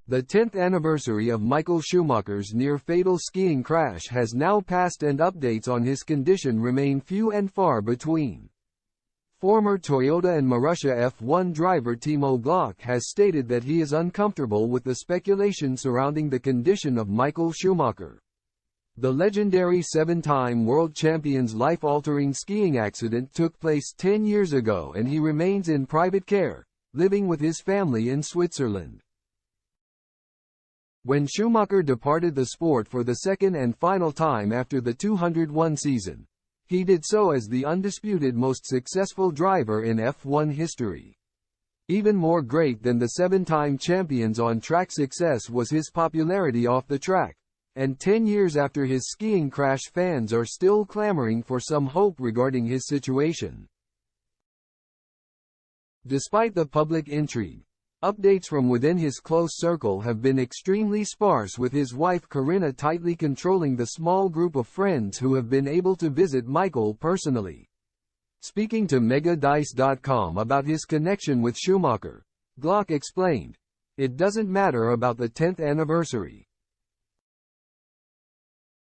The 10th anniversary of Michael Schumacher's near-fatal skiing crash has now passed and updates on his condition remain few and far between. Former Toyota and Marussia F1 driver Timo Glock has stated that he is uncomfortable with the speculation surrounding the condition of Michael Schumacher. The legendary 7-time world champion's life-altering skiing accident took place 10 years ago and he remains in private care, living with his family in Switzerland. When Schumacher departed the sport for the second and final time after the 201 season, he did so as the undisputed most successful driver in F1 history. Even more great than the 7-time champion's on-track success was his popularity off the track, and 10 years after his skiing crash, fans are still clamoring for some hope regarding his situation. Despite the public intrigue, updates from within his close circle have been extremely sparse, with his wife Corinna tightly controlling the small group of friends who have been able to visit Michael personally. Speaking to Megadice.com about his connection with Schumacher, Glock explained, "It doesn't matter about the 10th anniversary.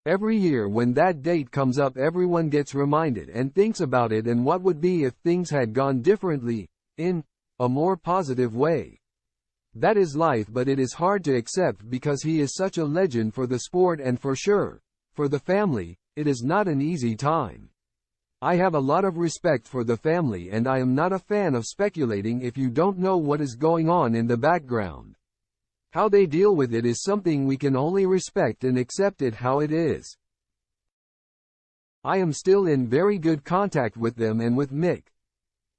Every year when that date comes up, everyone gets reminded and thinks about it and what would be if things had gone differently, in a more positive way. That is life, but it is hard to accept because he is such a legend for the sport and for sure, for the family, it is not an easy time. I have a lot of respect for the family and I am not a fan of speculating if you don't know what is going on in the background. How they deal with it is something we can only respect and accept it how it is. I am still in very good contact with them and with Mick.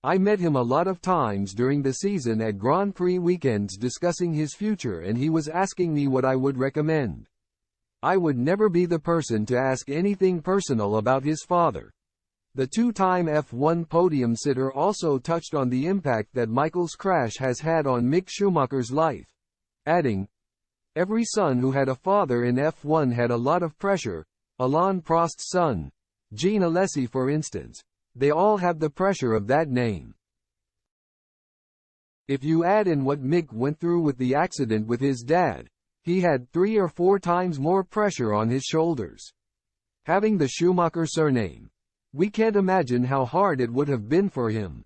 I met him a lot of times during the season at Grand Prix weekends discussing his future, and he was asking me what I would recommend. I would never be the person to ask anything personal about his father." The two-time F1 podium sitter also touched on the impact that Michael's crash has had on Mick Schumacher's life, adding, "Every son who had a father in F1 had a lot of pressure. Alain Prost's son, Jean Alesi for instance, they all have the pressure of that name. If you add in what Mick went through with the accident with his dad, he had 3 or 4 times more pressure on his shoulders. Having the Schumacher surname, we can't imagine how hard it would have been for him."